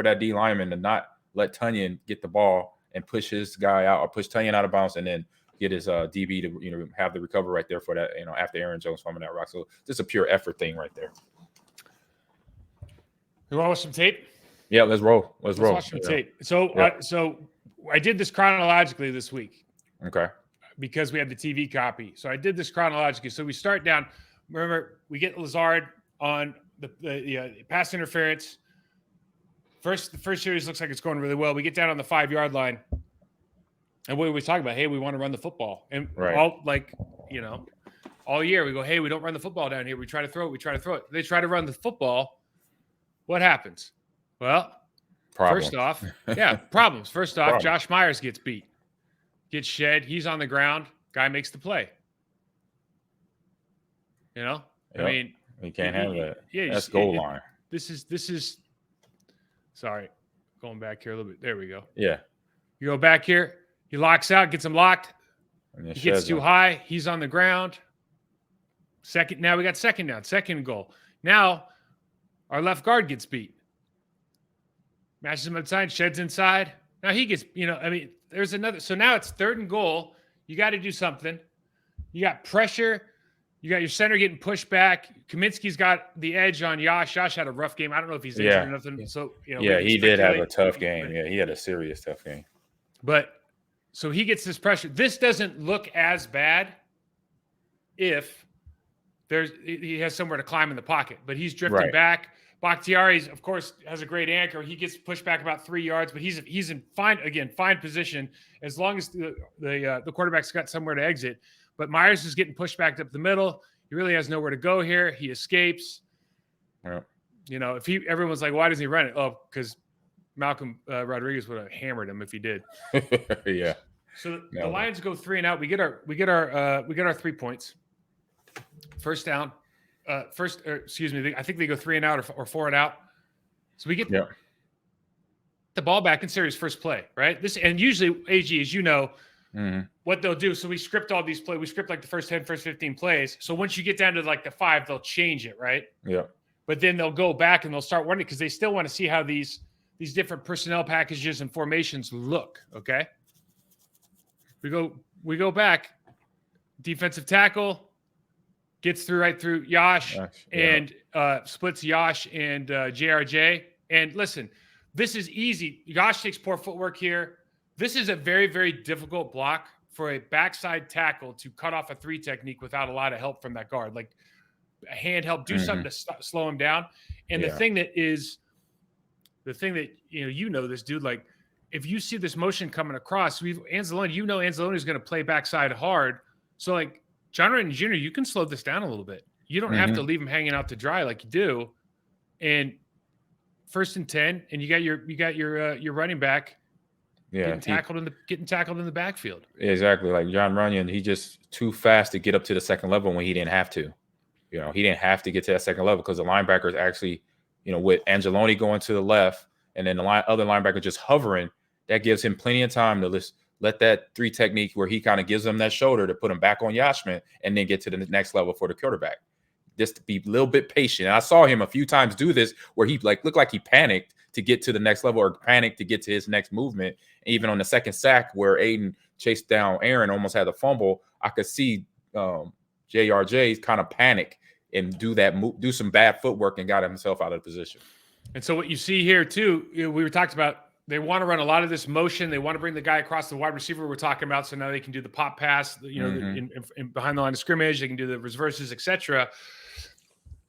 for that D lineman to not let Tonyan get the ball and push his guy out or push Tonyan out of bounds and then get his DB to have the recovery right there for that after Aaron Jones fumbling that rock. So just a pure effort thing right there. You want to watch some tape? Yeah, let's roll. Let's roll. Watch some tape. So I did this chronologically this week. Okay. Because we had the TV copy. So I did this chronologically. So we start down. Remember, we get Lazard on the pass interference. The first series looks like it's going really well. We get down on the 5-yard line. And what are we talking about? Hey, we want to run the football. And all year we go, hey, we don't run the football down here. We try to throw it. They try to run the football. What happens? Well, problems. Problems. First off, Josh Myers gets beat. Gets shed. He's on the ground. Guy makes the play. I mean, you can't have that. Yeah, that's goal line. This is. Sorry, going back here a little bit. There we go. Yeah. You go back here. He locks out, gets him locked. He gets too high. He's on the ground. Now we got second down. Second goal. Now our left guard gets beat. Matches him outside. Sheds inside. Now he gets. There's another. So now it's 3rd and goal. You got to do something. You got pressure. You got your center getting pushed back. Kaminsky's got the edge on Yosh. Yosh had a rough game. I don't know if he's injured or nothing. So he did have a tough game. Yeah, he had a serious tough game. But so he gets this pressure. This doesn't look as bad if he has somewhere to climb in the pocket. But he's drifting back. Bakhtiari, of course, has a great anchor. He gets pushed back about 3 yards, but he's in fine position as long as the quarterback's got somewhere to exit. But Myers is getting pushed back up the middle. He really has nowhere to go here. He escapes. Yeah. If everyone's like, why doesn't he run it? Oh, because Malcolm Rodriguez would have hammered him if he did. Yeah. So the Lions go 3 and out. We get our 3 points. First down. I think they go 3 and out or 4 and out. So we get the ball back in series first play, right? And usually AG, as you know, what they'll do. So we script all these plays. We script like the first 10, first 15 plays. So once you get down to like the 5, they'll change it, right? Yeah. But then they'll go back and they'll start wondering because they still want to see how these different personnel packages and formations look. Okay. We go back. Defensive tackle. Gets right through Yosh and splits Yosh and JRJ. And listen, this is easy. Yosh takes poor footwork here. This is a very, very difficult block for a backside tackle to cut off a 3 technique without a lot of help from that guard. Like a hand help, do something to slow him down. And the thing that this dude, like if you see this motion coming across, Anzalone is going to play backside hard. So like, John Renton Jr., you can slow this down a little bit. You don't have to leave him hanging out to dry like you do. And 1st and 10, and you got your running back getting tackled in the backfield. Exactly. Like John Runyon, he just too fast to get up to the second level when he didn't have to. He didn't have to get to that second level because the linebackers actually, with Angeloni going to the left and then the other linebacker just hovering, that gives him plenty of time to let that 3 technique where he kind of gives him that shoulder to put him back on Yashman and then get to the next level for the quarterback. Just to be a little bit patient. And I saw him a few times do this where he looked like he panicked to get to the next level or panicked to get to his next movement. Even on the second sack where Aiden chased down Aaron, almost had a fumble, I could see JRJ's kind of panic and do some bad footwork and got himself out of position. And so what you see here too, we were talking about, they want to run a lot of this motion. They want to bring the guy across the wide receiver we're talking about. So now they can do the pop pass, in behind the line of scrimmage. They can do the reverses, etc.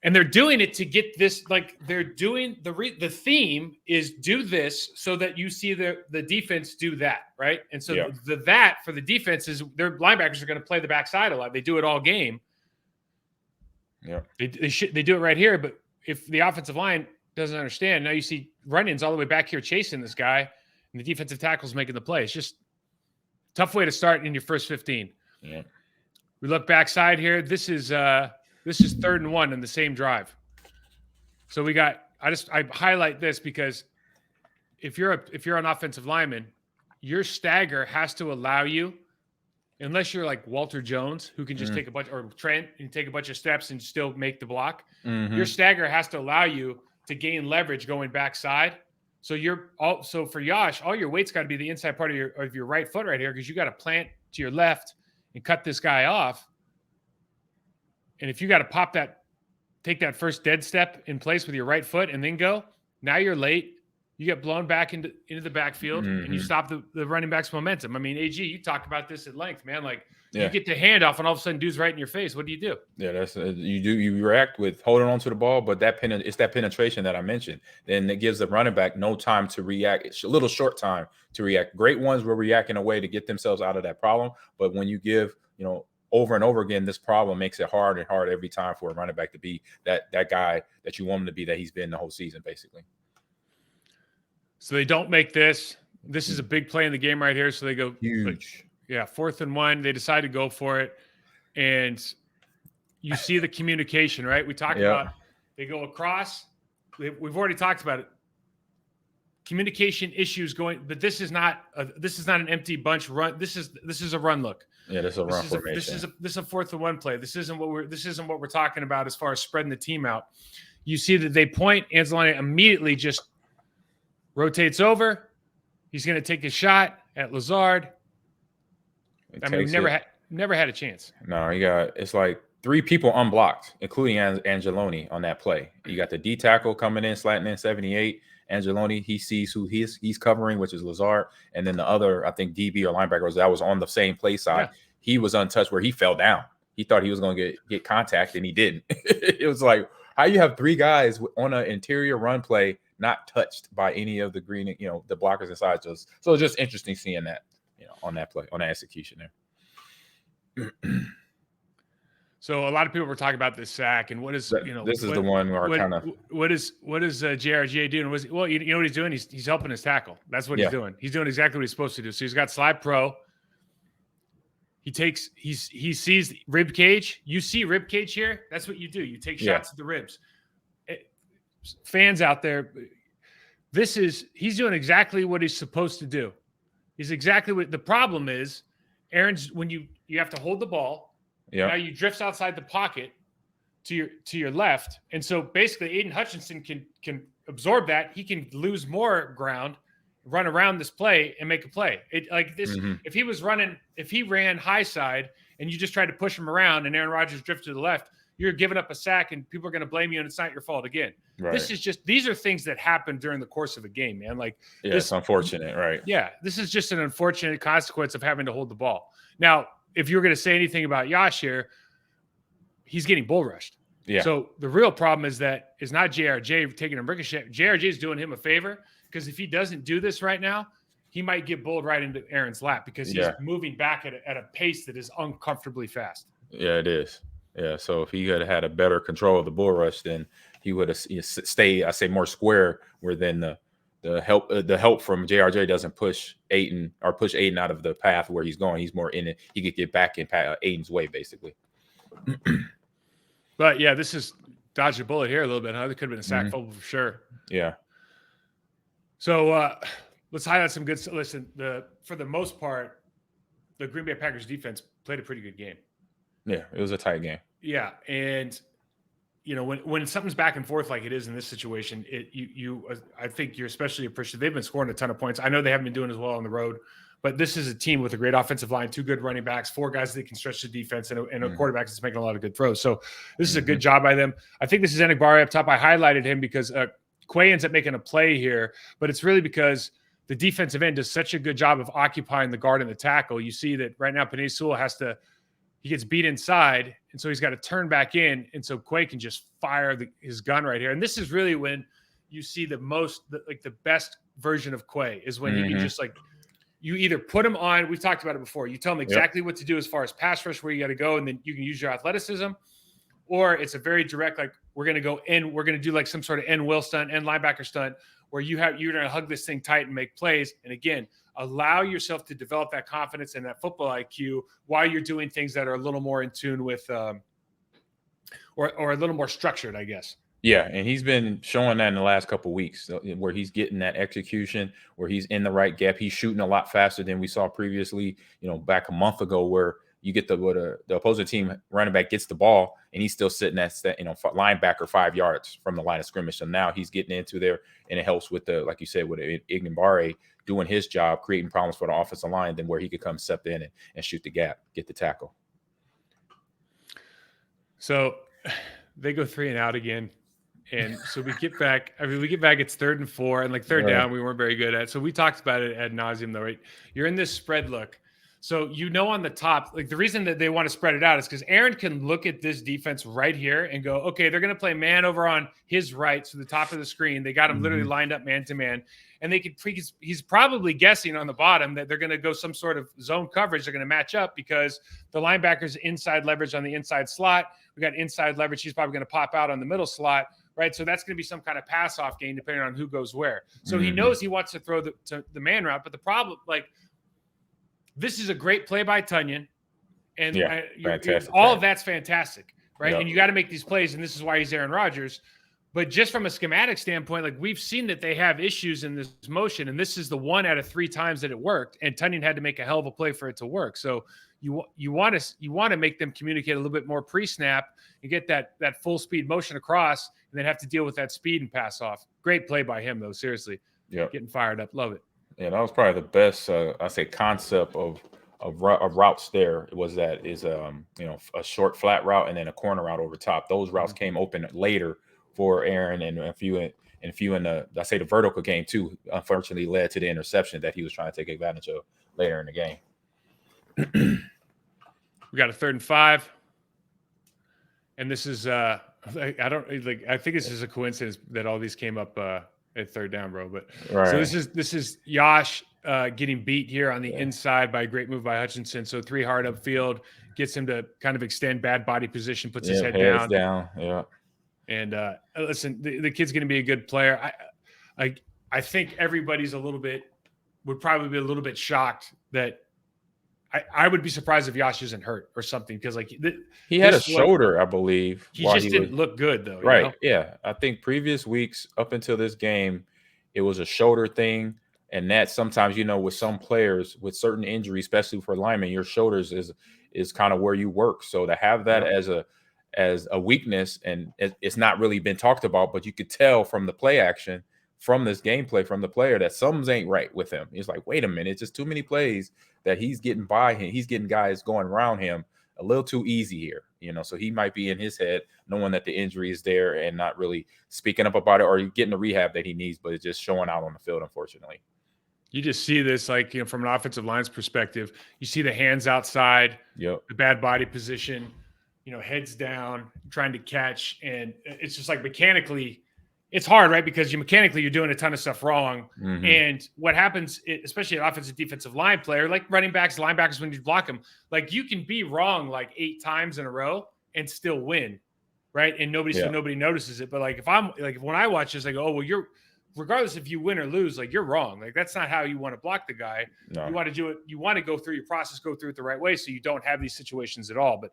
And they're doing it to get this. Like they're doing the theme is do this so that you see the defense do that, right? And so that for the defense is their linebackers are going to play the backside a lot. They do it all game. Yeah, they do it right here. But if the offensive line doesn't understand. Now you see run-ins all the way back here chasing this guy, and the defensive tackle's making the play. It's just a tough way to start in your first 15. Yeah. We look backside here. This is 3rd and 1 in the same drive. So I highlight this because if you're an offensive lineman, your stagger has to allow you, unless you're like Walter Jones, who can just take a bunch, or Trent, and take a bunch of steps and still make the block. Your stagger has to allow you to gain leverage going backside So so for Yash, all your weight's got to be the inside part of your right foot right here, because you got to plant to your left and cut this guy off. And if you got to take that first dead step in place with your right foot and then go, now you're late. You get blown back into the backfield, and you stop the running back's momentum. I mean, AG, you talk about this at length, man. Like, you get the handoff, and all of a sudden, dude's right in your face. What do you do? Yeah, that's you react with holding on to the ball, but it's that penetration that I mentioned. Then it gives the running back no time to react. It's a little short time to react. Great ones will react in a way to get themselves out of that problem, but when you give, over and over again, this problem makes it hard and hard every time for a running back to be that guy that you want him to be, that he's been the whole season, basically. So they don't make this. This is a big play in the game right here. So they go huge. Yeah, 4th and 1. They decide to go for it. And you see the communication, right? We talked about they go across. We've already talked about it. Communication issues going, but this is not an empty bunch run. This is a run look. Yeah, this is a run formation. This is a 4th and 1 play. This isn't what we're talking about as far as spreading the team out. You see that they point. Anzalone immediately just rotates over. He's going to take a shot at Lazard. I mean, never had a chance. No, it's like 3 people unblocked, including Angeloni on that play. You got the D tackle coming in, slanting in 78. Angeloni, he sees who he's covering, which is Lazard, and then the other, I think DB or linebacker that was on the same play side. Yeah. He was untouched where he fell down. He thought he was going to get contact, and he didn't. It was like, how you have 3 guys on an interior run play not touched by any of the green, the blockers inside. So it's just interesting seeing that, on that play, on that execution there. So a lot of people were talking about this sack and what is, this is the one where what is JRJ doing? You know what he's doing? He's helping his tackle. That's what he's doing. He's doing exactly what he's supposed to do. So he's got slide pro. He sees rib cage. You see rib cage here. That's what you do. You take shots at the ribs. Fans out there, he's doing exactly what he's supposed to do. He's exactly what the problem is. Aaron's when you have to hold the ball. Yeah. Now you drift outside the pocket to your left, and so basically Aiden Hutchinson can absorb that. He can lose more ground, run around this play, and make a play. If he ran high side and you just tried to push him around, and Aaron Rodgers drifted to the left, you're giving up a sack, and people are going to blame you, and it's not your fault again. Right. These are things that happen during the course of a game, man. Like, it's unfortunate, right? Yeah, this is just an unfortunate consequence of having to hold the ball. Now, if you're going to say anything about Yash here, he's getting bull rushed. Yeah. So the real problem is not JRJ taking a ricochet. JRJ is doing him a favor, because if he doesn't do this right now, he might get bulled right into Aaron's lap, because he's moving back at a pace that is uncomfortably fast. Yeah, it is. Yeah, so if he had a better control of the bull rush, then he would have stayed, I say, more square, where then the help from JRJ doesn't push Aiden out of the path where he's going. He's more in it. He could get back in Aiden's way, basically. But yeah, this is dodged a bullet here a little bit, huh? There could have been a sack fumble for sure. Yeah. So let's highlight some good. Listen, for the most part, the Green Bay Packers defense played a pretty good game. Yeah, it was a tight game. Yeah, and when something's back and forth like it is in this situation, I think you're especially appreciative. They've been scoring a ton of points. I know they haven't been doing as well on the road, but this is a team with a great offensive line, 2 good running backs, 4 guys that can stretch the defense, and a quarterback that's making a lot of good throws. So this is a good job by them. I think this is Enagbare up top. I highlighted him because Quay ends up making a play here, but it's really because the defensive end does such a good job of occupying the guard and the tackle. You see that right now Penei Sewell he gets beat inside, and so he's got to turn back in, and so Quay can just fire his gun right here. And this is really when you see the best version of Quay is when you can just you either put him on. We've talked about it before. You tell him exactly what to do as far as pass rush, where you got to go, and then you can use your athleticism. Or it's a very direct, we're going to go in, we're going to do some sort of end will stunt, end linebacker stunt, where you're going to hug this thing tight and make plays. And again, allow yourself to develop that confidence and that football IQ while you're doing things that are a little more in tune with, or a little more structured, I guess. Yeah, and he's been showing that in the last couple of weeks, where he's getting that execution, where he's in the right gap. He's shooting a lot faster than we saw previously, back a month ago, where you get the opposing team running back gets the ball and he's still sitting at linebacker 5 yards from the line of scrimmage. So now he's getting into there, and it helps with like you said, with Igbinoghene doing his job, creating problems for the offensive line, then where he could come step in and shoot the gap, get the tackle. So they go 3 and out again. And so we get back. We get back. It's 3rd and 4, and like third down, we weren't very good at. So we talked about it ad nauseum, though, right? You're in this spread look. So on the top, like the reason that they want to spread it out is because Aaron can look at this defense right here and go, okay, they're going to play man over on his right, so the top of the screen. They got him literally lined up man to man, and he's probably guessing on the bottom that they're going to go some sort of zone coverage. They're going to match up because the linebacker's inside leverage on the inside slot. We got inside leverage. He's probably going to pop out on the middle slot. Right. So that's going to be some kind of pass off game depending on who goes where. So he knows he wants to throw the man route. But the problem, this is a great play by Tonyan. And all of that's fantastic. Right. Yep. And you got to make these plays. And this is why he's Aaron Rodgers. But just from a schematic standpoint, we've seen that they have issues in this motion. And this is the 1 out of 3 times that it worked. And Tonyan had to make a hell of a play for it to work. So you want to make them communicate a little bit more pre-snap and get that full speed motion across, and then have to deal with that speed and pass off. Great play by him, though. Seriously, getting fired up. Love it. Yeah, that was probably the best concept of routes. There it was a short flat route and then a corner route over top. Those routes came open later for Aaron, and a few in the the vertical game too. Unfortunately, led to the interception that he was trying to take advantage of later in the game. We got a 3rd and 5, and this is I think this is a coincidence that all these came up at 3rd down, bro. But so this is Yosh getting beat here on the inside by a great move by Hutchinson. So 3 hard upfield gets him to kind of extend bad body position, puts his head down. Yeah. And listen, the kid's going to be a good player. I think everybody's would probably be a little bit shocked that. I would be surprised if Yosh isn't hurt or something, because he had a shoulder, I believe. He just didn't look good though. Right. You know? Yeah. I think previous weeks up until this game, it was a shoulder thing. And that sometimes, with some players with certain injuries, especially for linemen, your shoulders is kind of where you work. So to have that as a weakness, and it's not really been talked about, but you could tell from the play action, from this gameplay, from the player, that something's ain't right with him. He's like, wait a minute, it's just too many plays that he's getting by him. He's getting guys going around him a little too easy here, so he might be in his head knowing that the injury is there and not really speaking up about it or getting the rehab that he needs, but it's just showing out on the field, unfortunately. You just see this, from an offensive line's perspective, you see the hands outside, the bad body position, heads down, trying to catch. And it's just mechanically, it's hard, right? Because you're doing a ton of stuff wrong. Mm-hmm. And what happens, especially an offensive defensive line player, like running backs, linebackers, when you block them, you can be wrong 8 times in a row and still win, right? And nobody notices it. But when I watch this, I go, oh, well, regardless if you win or lose, you're wrong. That's not how you want to block the guy. No. You want to do it. You want to go through your process, go through it the right way, so you don't have these situations at all. But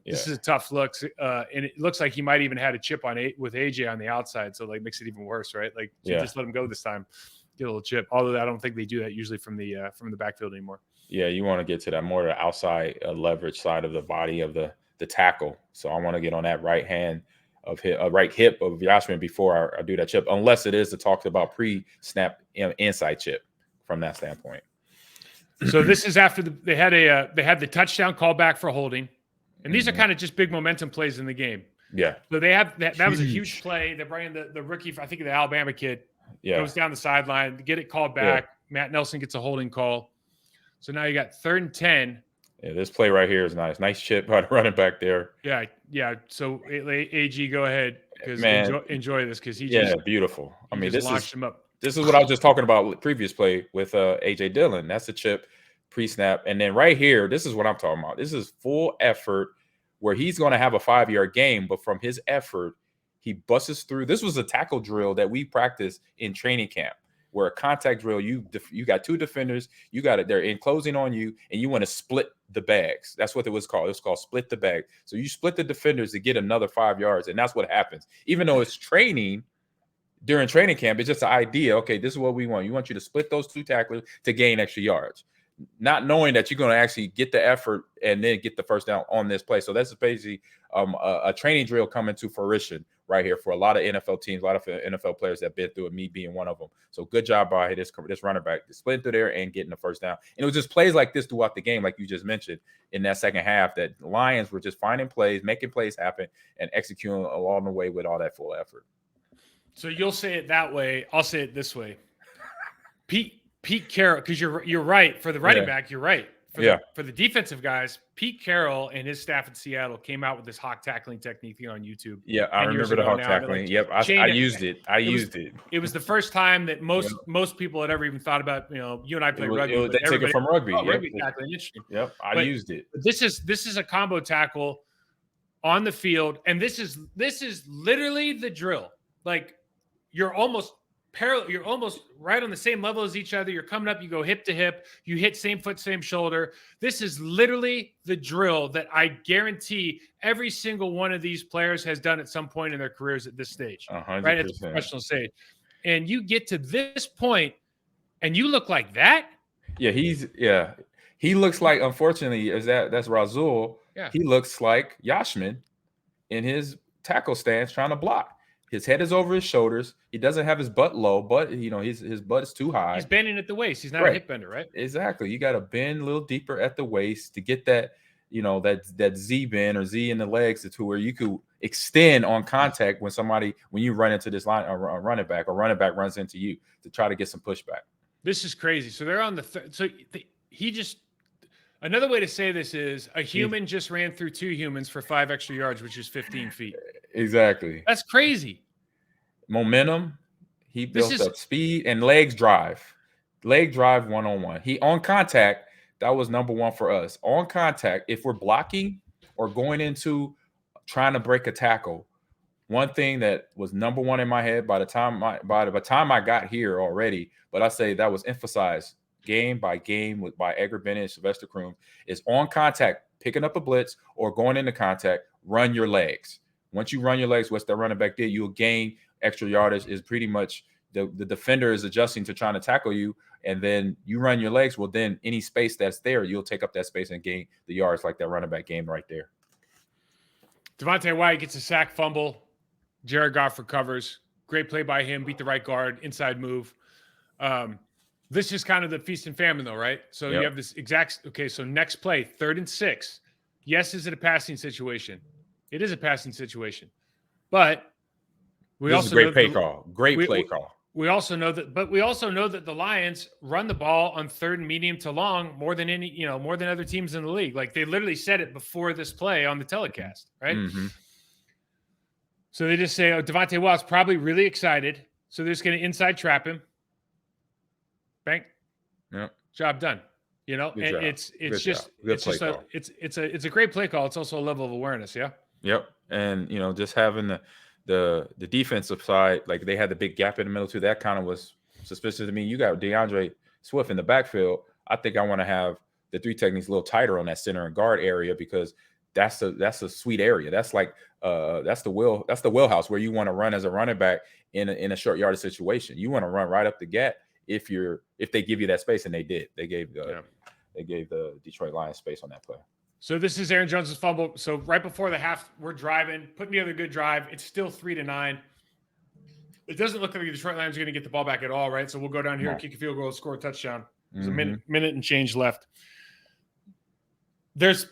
this is a tough look, and it looks like he might even had a chip with AJ on the outside, so makes it even worse, right? Just let him go this time, get a little chip. Although I don't think they do that usually from the backfield anymore. Yeah, you want to get to that more the outside leverage side of the body of the tackle. So I want to get on that right hand of his right hip of Yoshman before I do that chip, unless it is to talk about pre-snap inside chip from that standpoint. So this is after they had the touchdown call back for holding, and these are kind of just big momentum plays in the game. Yeah. So they have that was a huge play. They're bringing the rookie, I think the Alabama kid, goes down the sideline, get it called back. Yeah. Matt Nelson gets a holding call. So now you got 3rd and 10. Yeah, this play right here is nice. Nice chip by the running back there. Yeah. So AG, go ahead, because enjoy this, because he beautiful. I mean, this launched him up. This is what I was just talking about with previous play with AJ Dillon. That's a chip pre-snap, and then right here, this is what I'm talking about. This is full effort where he's going to have a 5-yard gain, but from his effort, he busts through. This was a tackle drill that we practiced in training camp, where a contact drill, you got 2 defenders, they're enclosing on you, and you want to split the bags. That's what it was called. It was called split the bag. So you split the defenders to get another 5 yards, and that's what happens. Even though it's training, during training camp, it's just an idea. Okay, this is what we want. You want you to split those 2 tacklers to gain extra yards. not knowing that you're going to actually get the effort and then get the first down on this play. So that's basically a training drill coming to fruition right here for a lot of NFL teams, a lot of NFL players that been through it, me being one of them. So good job by this running back, splitting through there and getting the first down. And it was just plays like this throughout the game, like you just mentioned in that second half, that the Lions were just finding plays, making plays happen, and executing along the way with all that full effort. So you'll say it that way. I'll say it this way. Pete Carroll, because you're right. For the running back, you're right. For the defensive guys, Pete Carroll and his staff in Seattle came out with this hawk tackling technique on YouTube. Yeah, I remember the hawk tackling. Yep, I used it. It was the first time that most people had ever even thought about. You and I play rugby. They took it from rugby. Rugby tackling, interesting. Yep, I used it. This is a combo tackle on the field, and this is literally the drill. Like you're almost parallel, you're almost right on the same level as each other. You're coming up, you go hip to hip, you hit same foot, same shoulder. This is literally the drill that I guarantee every single one of these players has done at some point in their careers at this stage, 100%. right at the professional stage. And you get to this point and you look like that. Yeah, he looks like, unfortunately, that's Rasul. Yeah. He looks like Yashmin in his tackle stance trying to block. His head is over his shoulders. He doesn't have his butt low, but his butt is too high. He's bending at the waist. He's not a hip bender, right? Exactly. You got to bend a little deeper at the waist to get that, that Z bend or Z in the legs to where you could extend on contact when you run into this line, or running back runs into you to try to get some pushback. This is crazy. So they're on another way to say this is a human just ran through two humans for 5 extra yards, which is 15 feet. Exactly. That's crazy. Momentum. He built up speed and legs drive. Leg drive one-on-one. He on contact, that was number one for us. On contact, if we're blocking or going into trying to break a tackle, one thing that was number one in my head by the time I got here already, but I say that was emphasized game by game by Edgar Bennett and Sylvester Croom, is on contact, picking up a blitz or going into contact, run your legs. Once you run your legs, what that running back did, you'll gain extra yardage. Is pretty much the defender is adjusting to trying to tackle you, and then you run your legs. Well, then any space that's there, you'll take up that space and gain the yards like that running back game right there. Devontae Wyatt gets a sack fumble. Jared Goff recovers. Great play by him. Beat the right guard. Inside move. This is kind of the feast and famine, though, right? So you have this exact. Okay, so next play, 3rd and 6. Yes, is it a passing situation? It is a passing situation, but we this also is a great play call. Great play call. We also know that the Lions run the ball on 3rd and medium to long more than other teams in the league. Like they literally said it before this play on the telecast, right? Mm-hmm. So they just say, Devontae Wyatt's probably really excited, so they're just going to inside trap him. Bang. Yep. Job done. It's a great play call. It's also a level of awareness. Yeah. Yep. And just having the defensive side, like they had the big gap in the middle too. That kind of was suspicious to me. You got DeAndre Swift in the backfield. I think I want to have the 3 techniques a little tighter on that center and guard area, because that's a sweet area. That's like that's the wheelhouse where you want to run as a running back in a short yardage situation. You want to run right up the gap if they give you that space, and they did. They gave the Detroit Lions space on that play. So this is Aaron Jones' fumble. So right before the half, we're driving, putting together a good drive. It's still 3-9. It doesn't look like the Detroit Lions are going to get the ball back at all, right? So we'll go down here and kick a field goal, score a touchdown. There's a minute and change left. This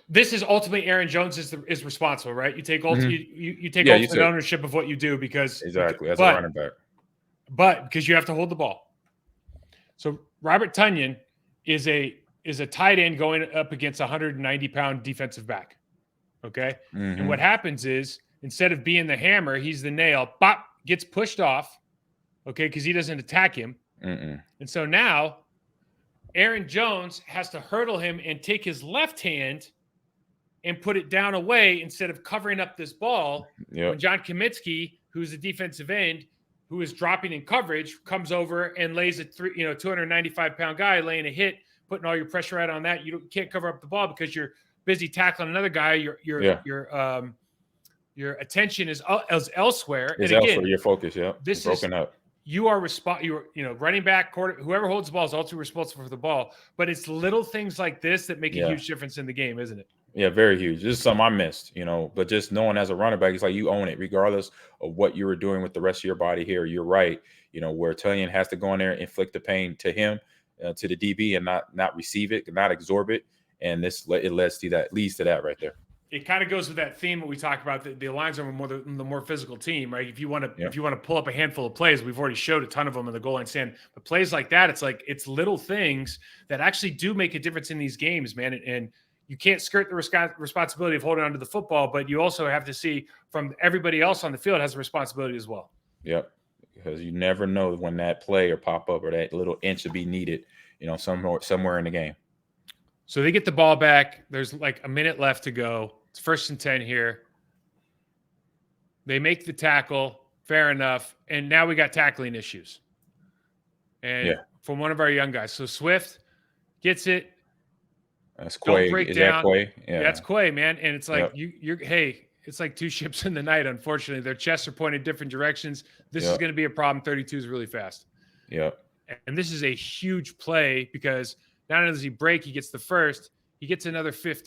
is ultimately Aaron Jones is responsible, right? You take you take ultimate ownership of what you do, because exactly as a running back, but because you have to hold the ball. So Robert Tonyan is a tight end going up against a 190-pound defensive back. Okay. Mm-hmm. And what happens is, instead of being the hammer, he's the nail. Bop, gets pushed off. Okay. Because he doesn't attack him. Mm-mm. And so now Aaron Jones has to hurdle him and take his left hand and put it down away instead of covering up this ball. Yep. When John Kaminsky, who's a defensive end, who is dropping in coverage, comes over and lays a 295-pound guy laying a hit, putting all your pressure out on that. You can't cover up the ball because you're busy tackling another guy. Your attention is elsewhere. It's elsewhere. Your focus, this broken up. you are running back, whoever holds the ball is ultimately responsible for the ball. But it's little things like this that make a huge difference in the game, isn't it? Yeah, very huge. This is something I missed, but just knowing as a running back, it's like you own it, regardless of what you were doing with the rest of your body here. You're right. Where Tonyan has to go in there and inflict the pain to him, to the DB, and not receive it, not absorb it. And it leads to that right there. It kind of goes with that theme that we talked about. The Lions are the more physical team, right? If you want to pull up a handful of plays, we've already showed a ton of them in the goal line stand. But plays like that, it's little things that actually do make a difference in these games, man. And you can't skirt the responsibility of holding onto the football, but you also have to see from everybody else on the field has a responsibility as well. Yep, because you never know when that play or pop up or that little inch will be needed, somewhere in the game. So they get the ball back. There's like a minute left to go. It's 1st and 10 here. They make the tackle. Fair enough. And now we got tackling issues. And from one of our young guys. So Swift gets it. That's Quay. Break down. That Quay? Yeah. That's Quay, man. And it's like it's like two ships in the night, unfortunately. Their chests are pointed different directions. This is going to be a problem. 32 is really fast. Yep. And this is a huge play because not only does he break, he gets the first, he gets another 15.